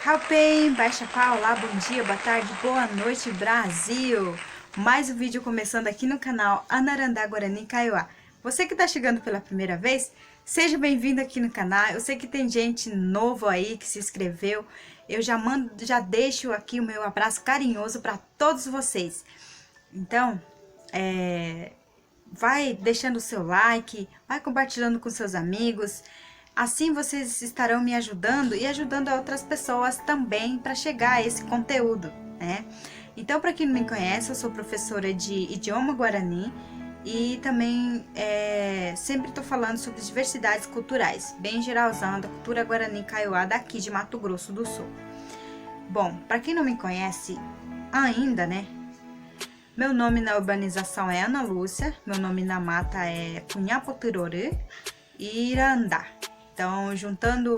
Halpen, Baixa Pau, olá, bom dia, boa tarde, boa noite, Brasil! Mais um vídeo começando aqui no canal Anarandá Guarani Kaiowá. Você que está chegando pela primeira vez, seja bem-vindo aqui no canal. Eu sei que tem gente novo aí que se inscreveu. Eu já deixo aqui o meu abraço carinhoso para todos vocês. Então, vai deixando o seu like, vai compartilhando com seus amigos. Assim vocês estarão me ajudando e ajudando outras pessoas também para chegar a esse conteúdo, né? Então, para quem não me conhece, eu sou professora de idioma guarani e também sempre estou falando sobre diversidades culturais, bem geralzão da cultura guarani kaiowá daqui de Mato Grosso do Sul. Bom, para quem não me conhece ainda, né? Meu nome na urbanização é Ana Lúcia, meu nome na mata é Punhapotirorê e Irandá. Então, juntando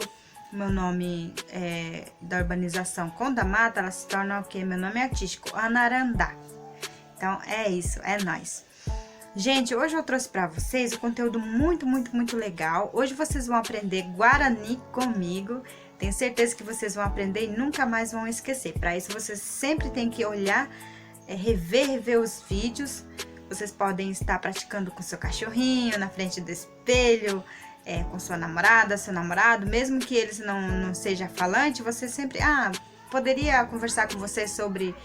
meu nome da urbanização com da mata, ela se torna o quê? Meu nome é artístico, Anarandá. Então, é isso, é nóis. Gente, hoje eu trouxe para vocês um conteúdo muito legal. Hoje vocês vão aprender Guarani comigo. Tenho certeza que vocês vão aprender e nunca mais vão esquecer. Para isso, vocês sempre têm que olhar, rever os vídeos. Vocês podem estar praticando com seu cachorrinho, na frente do espelho, com sua namorada, seu namorado, mesmo que eles não seja falante, você sempre, poderia conversar com você sobre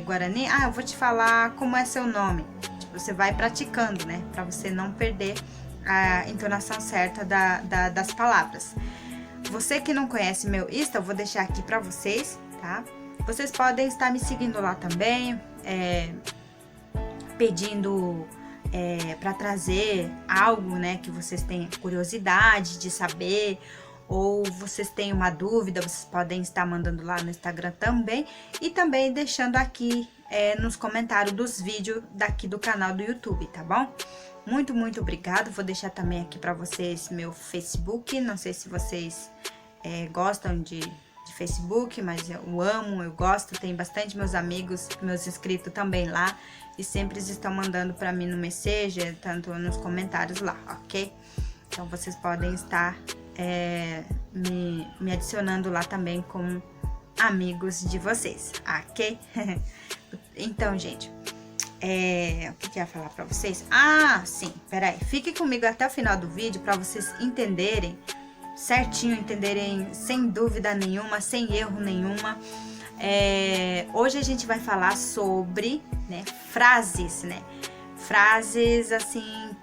Guarani? Eu vou te falar como é seu nome. Tipo, você vai praticando, né, para você não perder a entonação certa das palavras. Você que não conhece meu Insta, eu vou deixar aqui para vocês, tá? Vocês podem estar me seguindo lá também, pedindo para trazer algo, né, que vocês tenham curiosidade de saber, ou vocês têm uma dúvida, vocês podem estar mandando lá no Instagram também, e também deixando aqui nos comentários dos vídeos daqui do canal do YouTube, tá bom? Muito obrigado. Vou deixar também aqui para vocês meu Facebook. Não sei se vocês gostam de Facebook, mas eu amo, eu gosto, tem bastante meus amigos, meus inscritos também lá, e sempre estão mandando para mim no Messenger, tanto nos comentários lá, ok? Então, vocês podem estar me adicionando lá também como amigos de vocês, ok? Então, gente, o que eu ia falar para vocês? Sim, peraí, fique comigo até o final do vídeo para vocês entenderem certinho, entenderem sem dúvida nenhuma, sem erro nenhuma. Hoje a gente vai falar sobre, né, frases, né? Frases, assim,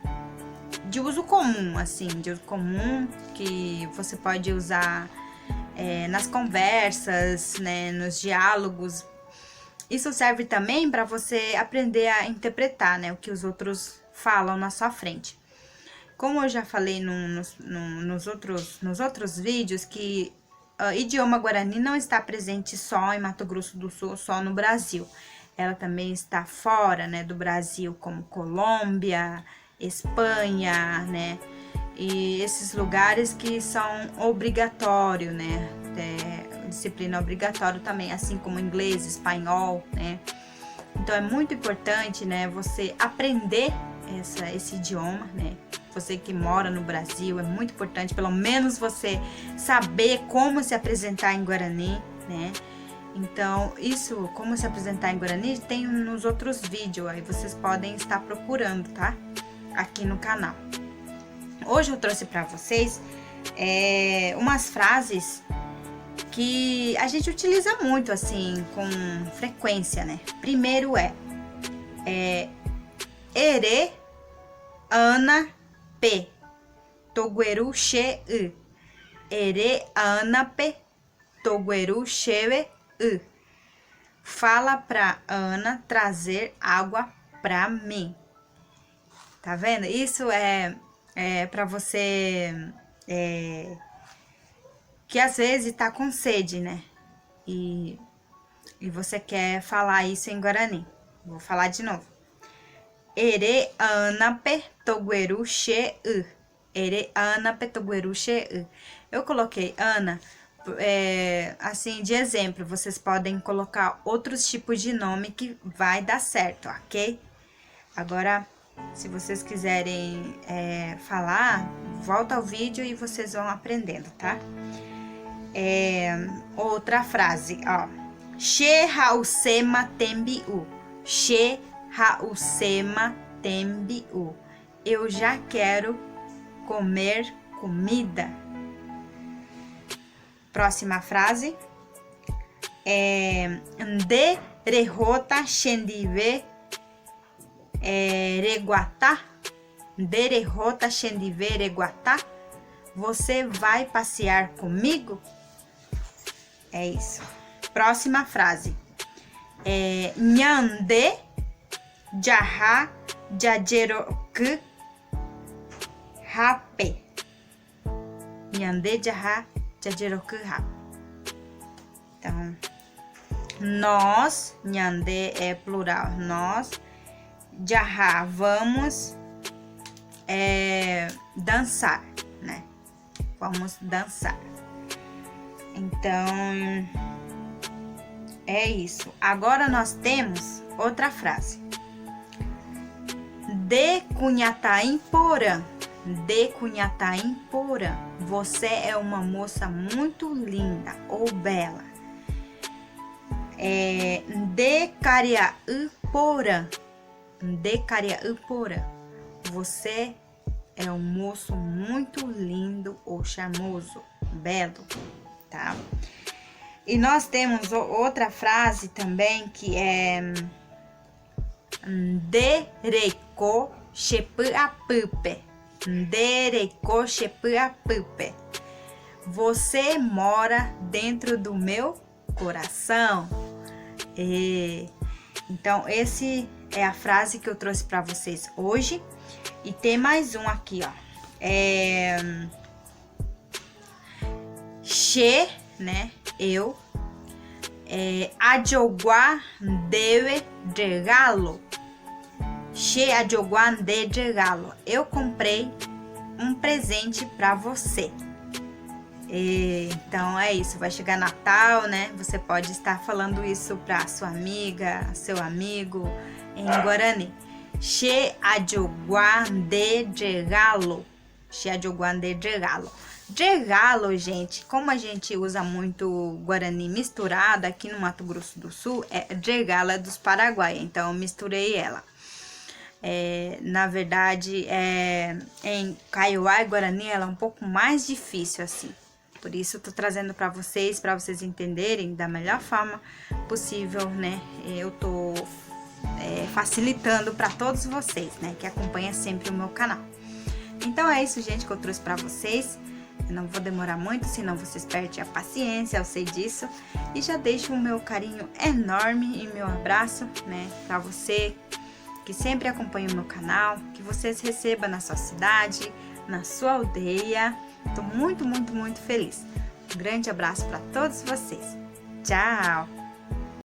de uso comum, que você pode usar nas conversas, né, nos diálogos. Isso serve também para você aprender a interpretar, né, o que os outros falam na sua frente. Como eu já falei nos outros vídeos, que idioma guarani não está presente só em Mato Grosso do Sul, só no Brasil. Ela também está fora, né, do Brasil, como Colômbia, Espanha, né? E esses lugares que são obrigatórios, né? Disciplina obrigatória também, assim como inglês, espanhol, né? Então, é muito importante, né, você aprender esse idioma, né? Você que mora no Brasil, é muito importante, pelo menos você saber como se apresentar em Guarani, né? Então, isso, como se apresentar em Guarani, tem nos outros vídeos, aí vocês podem estar procurando, tá? Aqui no canal. Hoje eu trouxe para vocês umas frases que a gente utiliza muito, assim, com frequência, né? Primeiro ere, ana, pe, togueru, che, ere, ana, pe, togueru, che, fala pra Ana trazer água pra mim. Tá vendo? Isso é pra você que às vezes tá com sede, né? E você quer falar isso em Guarani. Vou falar de novo. Ere anape togueru che. Ere anape togueru che. Eu coloquei Ana, assim, de exemplo. Vocês podem colocar outros tipos de nome que vai dar certo, ok? Agora, se vocês quiserem falar, volta ao vídeo e vocês vão aprendendo, tá? Outra frase, ó. She hausema tembiu. She hausema tembiu. Eu já quero comer comida. Próxima frase. Nde rehota shendive reguatá. Nde rehota shendive reguatá. Você vai passear comigo? É isso. Próxima frase. Nyande jaha jajeroku hape. Nyande jaha jajeroku hape. Então, nós, nyande é plural, nós, jaha, vamos dançar, né? Vamos dançar. Então, é isso. Agora nós temos outra frase. De Cunhataim Porã. De Cunhataim Porã. Você é uma moça muito linda ou bela. De Cariaú Porã. De Cariaú Porã. Você é um moço muito lindo ou charmoso, belo, tá? E nós temos outra frase também que é Ndereiko shepuapupe. Ndereiko shepuapupe. Você mora dentro do meu coração. Então, esse é a frase que eu trouxe para vocês hoje. E tem mais um aqui, ó. She, né? Eu. Adjogua de regalo. She adjogua de regalo. Eu comprei um presente para você. Então é isso, vai chegar Natal, né? Você pode estar falando isso para sua amiga, seu amigo em Guarani. She adjogua de regalo. She adjogua de regalo. Regalo, gente, como a gente usa muito Guarani misturado aqui no Mato Grosso do Sul, regalo é dos Paraguai, então eu misturei ela. Na verdade, em Kaiowá e Guarani ela é um pouco mais difícil assim. Por isso eu tô trazendo para vocês entenderem da melhor forma possível, né? Eu tô facilitando para todos vocês, né, que acompanham sempre o meu canal. Então é isso, gente, que eu trouxe para vocês. Eu não vou demorar muito, senão vocês perdem a paciência, eu sei disso. E já deixo o meu carinho enorme e meu abraço, né, para você que sempre acompanha o meu canal, que vocês recebam na sua cidade, na sua aldeia. Tô muito, muito, muito feliz. Um grande abraço para todos vocês. Tchau!